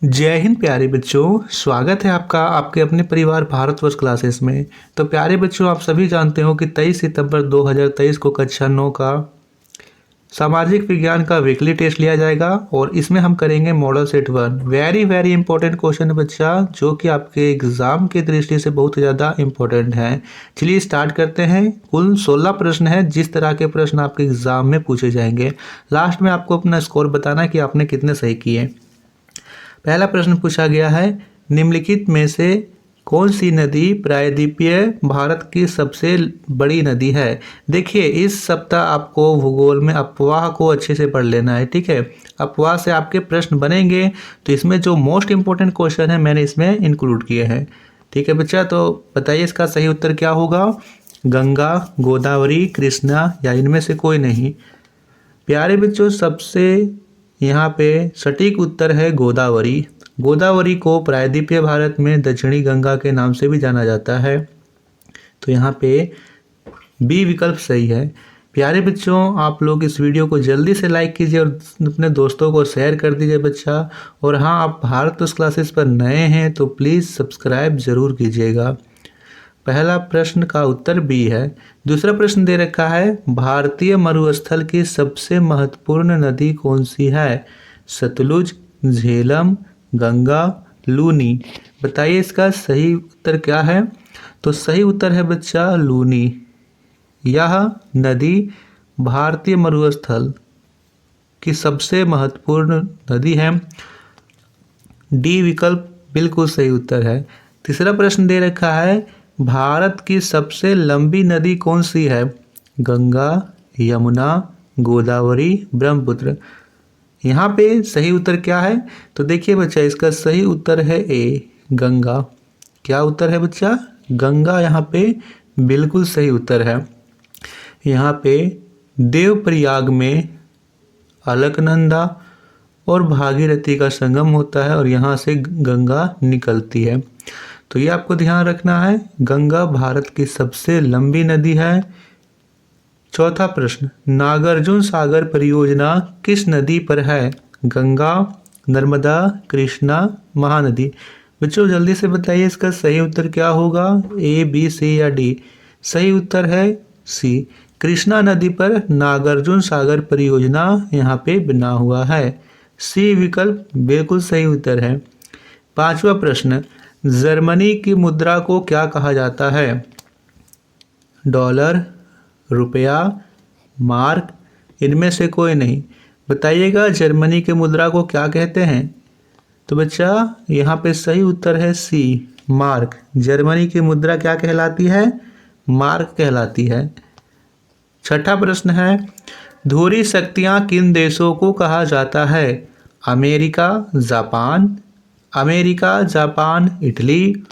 जय हिंद प्यारे बच्चों। स्वागत है आपका आपके अपने परिवार भारतवर्ष क्लासेस में। तो प्यारे बच्चों, आप सभी जानते हो कि 23 सितंबर 2023 को कक्षा 9 का सामाजिक विज्ञान का वीकली टेस्ट लिया जाएगा और इसमें हम करेंगे model set 1। Very important question है बच्चा, जो कि आपके एग्जाम की दृष्टि से बहुत ज़्यादा इंपॉर्टेंट है। चलिए स्टार्ट करते हैं। कुल 16 प्रश्न है। जिस तरह के प्रश्न आपके एग्जाम में पूछे जाएंगे, लास्ट में आपको अपना स्कोर बताना है कि आपने कितने सही किए। पहला प्रश्न पूछा गया है, निम्नलिखित में से कौन सी नदी प्रायद्वीपीय भारत की सबसे बड़ी नदी है। देखिए, इस सप्ताह आपको भूगोल में अपवाह को अच्छे से पढ़ लेना है, ठीक है। अपवाह से आपके प्रश्न बनेंगे, तो इसमें जो मोस्ट इंपॉर्टेंट क्वेश्चन है मैंने इसमें इंक्लूड किए हैं, ठीक है बच्चा। तो बताइए इसका सही उत्तर क्या होगा। गंगा, गोदावरी, कृष्णा या इनमें से कोई नहीं। प्यारे बच्चों, सबसे यहाँ पे सटीक उत्तर है गोदावरी। गोदावरी को प्रायद्वीपीय भारत में दक्षिणी गंगा के नाम से भी जाना जाता है। तो यहाँ पे बी विकल्प सही है। प्यारे बच्चों, आप लोग इस वीडियो को जल्दी से लाइक कीजिए और अपने दोस्तों को शेयर कर दीजिए बच्चा। और हाँ, आप भारतवर्ष क्लासेस पर नए हैं तो प्लीज़ सब्सक्राइब ज़रूर कीजिएगा। पहला प्रश्न का उत्तर बी है। दूसरा प्रश्न दे रखा है, भारतीय मरुस्थल की सबसे महत्वपूर्ण नदी कौन सी है। सतलुज, झेलम, गंगा, लूनी। बताइए इसका सही उत्तर क्या है। तो सही उत्तर है बच्चा लूनी। यह नदी भारतीय मरुस्थल की सबसे महत्वपूर्ण नदी है। डी विकल्प बिल्कुल सही उत्तर है। तीसरा प्रश्न दे रखा है, भारत की सबसे लंबी नदी कौन सी है। गंगा, यमुना, गोदावरी, ब्रह्मपुत्र। यहाँ पे सही उत्तर क्या है। तो देखिए बच्चा, इसका सही उत्तर है ए, गंगा। क्या उत्तर है बच्चा, गंगा यहाँ पे बिल्कुल सही उत्तर है। यहाँ पे देवप्रयाग में अलकनंदा और भागीरथी का संगम होता है और यहाँ से गंगा निकलती है। तो ये आपको ध्यान रखना है, गंगा भारत की सबसे लंबी नदी है। चौथा प्रश्न, नागार्जुन सागर परियोजना किस नदी पर है। गंगा, नर्मदा, कृष्णा, महानदी। बच्चों जल्दी से बताइए इसका सही उत्तर क्या होगा। ए, बी, सी या डी। सही उत्तर है सी, कृष्णा नदी पर नागार्जुन सागर परियोजना यहाँ पे बना हुआ है। सी विकल्प बिल्कुल सही उत्तर है। पांचवा प्रश्न, जर्मनी की मुद्रा को क्या कहा जाता है। डॉलर, रुपया, मार्क, इनमें से कोई नहीं। बताइएगा जर्मनी की मुद्रा को क्या कहते हैं। तो बच्चा यहाँ पे सही उत्तर है सी, मार्क। जर्मनी की मुद्रा क्या कहलाती है, मार्क कहलाती है। छठा प्रश्न है, ध्रुवीय शक्तियाँ किन देशों को कहा जाता है। America, Japan, America, Japan, Italy,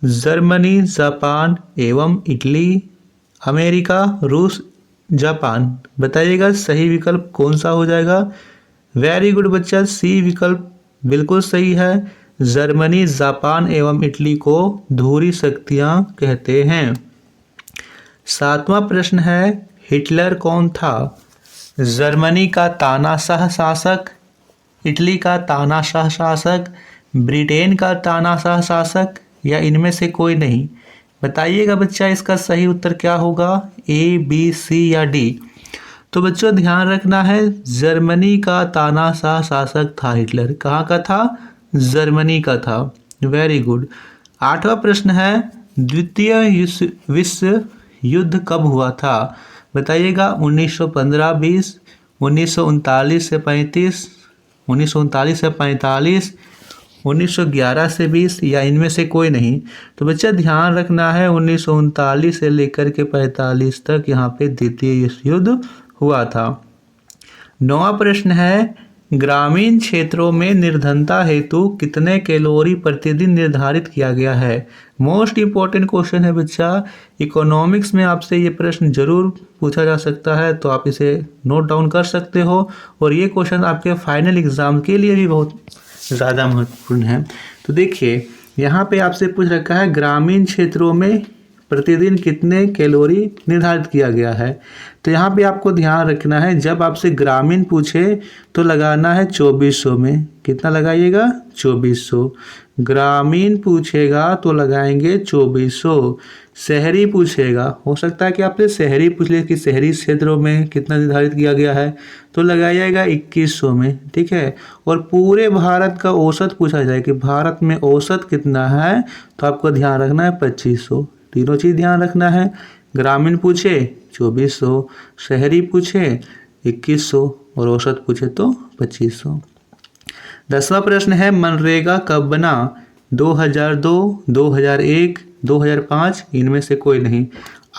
Germany, Japan एवं इटली, अमेरिका, रूस, जापान। बताइएगा सही विकल्प कौन सा हो जाएगा। वेरी गुड बच्चा, सी विकल्प बिल्कुल सही है। जर्मनी, जापान एवं इटली को ध्रुवीय शक्तियाँ कहते हैं। सातवां प्रश्न है, हिटलर कौन था। जर्मनी का तानाशाह शासक, इटली का तानाशाह शासक, ब्रिटेन का तानाशाह शासक या इनमें से कोई नहीं। बताइएगा बच्चा इसका सही उत्तर क्या होगा। ए, बी, सी या डी। तो बच्चों ध्यान रखना है, जर्मनी का तानाशाह शासक था हिटलर। कहाँ का था, जर्मनी का था। Very good. आठवां प्रश्न है, द्वितीय विश्व युद्ध कब हुआ था। बताइएगा 1915-20, 1939 से 35, 1939 से 45, 1911 से 20 या इनमें से कोई नहीं। तो बच्चा ध्यान रखना है, 1939 से लेकर के 45 तक यहाँ पे द्वितीय विश्व युद्ध हुआ था। नौवां प्रश्न है, ग्रामीण क्षेत्रों में निर्धनता हेतु कितने कैलोरी प्रतिदिन निर्धारित किया गया है। मोस्ट इंपॉर्टेंट क्वेश्चन है बच्चा। इकोनॉमिक्स में आपसे ये प्रश्न जरूर पूछा जा सकता है, तो आप इसे नोट डाउन कर सकते हो। और ये क्वेश्चन आपके फाइनल एग्जाम के लिए भी बहुत ज़्यादा महत्वपूर्ण है। तो देखिए यहाँ पे आपसे पूछ रखा है, ग्रामीण क्षेत्रों में प्रतिदिन कितने कैलोरी निर्धारित किया गया है। तो यहाँ पे आपको ध्यान रखना है, जब आपसे ग्रामीण पूछे तो लगाना है 2400 में। कितना लगाइएगा? 2400। ग्रामीण पूछेगा तो लगाएंगे 2400। शहरी पूछेगा, हो सकता है कि आपसे शहरी पूछ ले कि शहरी क्षेत्रों में कितना निर्धारित किया गया है, तो लगाइएगा 2100 में। ठीक है। और पूरे भारत का औसत पूछा जाए कि भारत में औसत कितना है, तो आपको ध्यान रखना है 2500। तीनों चीज़ ध्यान रखना है। ग्रामीण पूछे 2400, शहरी पूछे 2100 और औसत पूछे तो 2500। 10वां प्रश्न है, मनरेगा कब बना? 2002, 2001, 2005, इनमें से कोई नहीं।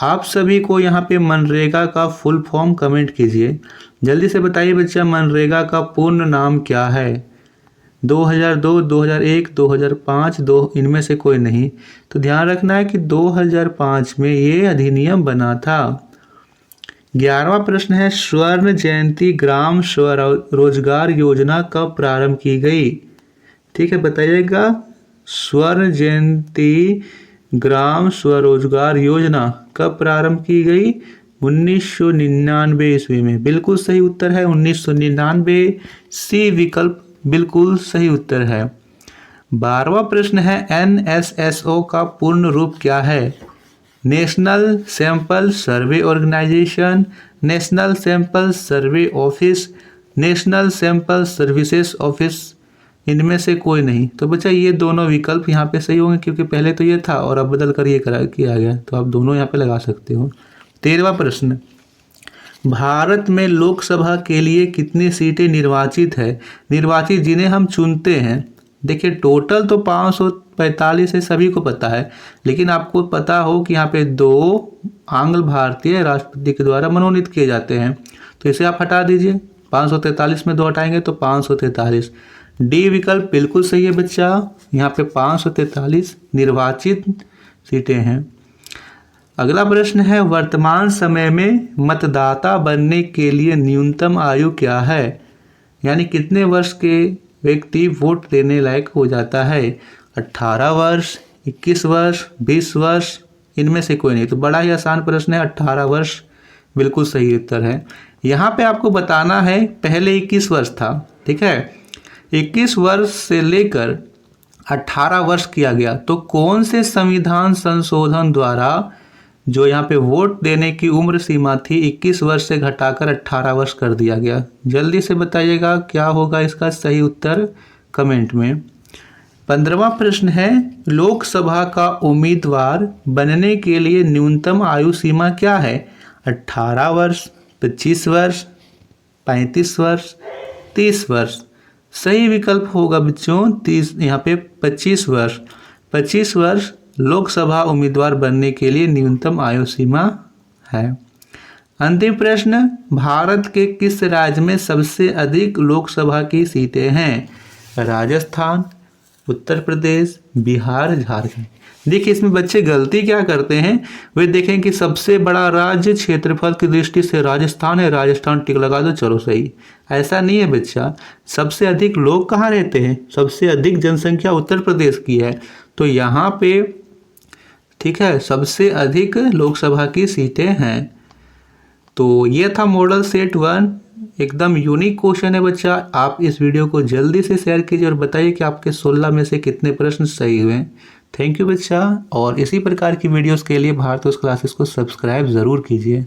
आप सभी को यहाँ पे मनरेगा का फुल फॉर्म कमेंट कीजिए। जल्दी से बताइए बच्चा, मनरेगा का पूर्ण नाम क्या है? 2002, 2001, 2005, इनमें से कोई नहीं। तो ध्यान रखना है कि 2005 में ये अधिनियम बना था। 11वां प्रश्न है, स्वर्ण जयंती ग्राम स्वरोजगार योजना कब प्रारंभ की गई? ठीक है, बताइएगा। स्वर्ण जयंती ग्राम स्वरोजगार योजना कब प्रारंभ की गई? 1999 ईस्वी में। बिल्कुल सही उत्तर है 1999। सी विकल्प बिल्कुल सही उत्तर है। 12वां प्रश्न है, NSSO का पूर्ण रूप क्या है? National sample survey organisation, national sample survey office, national sample services office, इनमें से कोई नहीं। तो बच्चा ये दोनों विकल्प यहाँ पे सही होंगे, क्योंकि पहले तो ये था और अब बदल कर ये किया गया, तो आप दोनों यहाँ पे लगा सकते हो। 13वां प्रश्न, भारत में लोकसभा के लिए कितनी सीटें निर्वाचित है? निर्वाचित जिन्हें हम चुनते हैं। देखिए टोटल तो 545 है, सभी को पता है, लेकिन आपको पता हो कि यहाँ पे 2 आंग्ल भारतीय राष्ट्रपति के द्वारा मनोनीत किए जाते हैं, तो इसे आप हटा दीजिए। 543 में 2 हटाएंगे तो 543। डी विकल्प बिल्कुल सही है बच्चा, यहाँ पे 543 निर्वाचित सीटें हैं। अगला प्रश्न है, वर्तमान समय में मतदाता बनने के लिए न्यूनतम आयु क्या है? यानी कितने वर्ष के व्यक्ति वोट देने लायक हो जाता है? 18 वर्ष, 21 वर्ष, 20 वर्ष, इनमें से कोई नहीं। तो बड़ा ही आसान प्रश्न है, 18 वर्ष बिल्कुल सही उत्तर है। यहाँ पे आपको बताना है, पहले 21 वर्ष था, ठीक है, 21 वर्ष से लेकर 18 वर्ष किया गया, तो कौन से संविधान संशोधन द्वारा जो यहाँ पे वोट देने की उम्र सीमा थी 21 वर्ष से घटाकर 18 वर्ष कर दिया गया? जल्दी से बताइएगा क्या होगा इसका सही उत्तर कमेंट में। 15वां प्रश्न है, लोकसभा का उम्मीदवार बनने के लिए न्यूनतम आयु सीमा क्या है? 18 वर्ष, 25 वर्ष, 35 वर्ष, 30 वर्ष। सही विकल्प होगा बच्चों 30, यहाँ पे 25 वर्ष। 25 वर्ष लोकसभा उम्मीदवार बनने के लिए न्यूनतम आयु सीमा है। अंतिम प्रश्न, भारत के किस राज्य में सबसे अधिक लोकसभा की सीटें हैं? राजस्थान, उत्तर प्रदेश, बिहार, झारखंड। देखिए इसमें बच्चे गलती क्या करते हैं, वे देखें कि सबसे बड़ा राज्य क्षेत्रफल की दृष्टि से राजस्थान है, राजस्थान टिक लगा दो, चलो सही। ऐसा नहीं है बच्चा, सबसे अधिक लोग कहाँ रहते हैं? सबसे अधिक जनसंख्या उत्तर प्रदेश की है, तो यहाँ पे ठीक है सबसे अधिक लोकसभा की सीटें हैं। तो ये था मॉडल सेट 1, एकदम यूनिक क्वेश्चन है बच्चा। आप इस वीडियो को जल्दी से शेयर कीजिए और बताइए कि आपके 16 में से कितने प्रश्न सही हुए। थैंक यू बच्चा, और इसी प्रकार की वीडियोस के लिए भारत वर्ष क्लासेस को सब्सक्राइब ज़रूर कीजिए।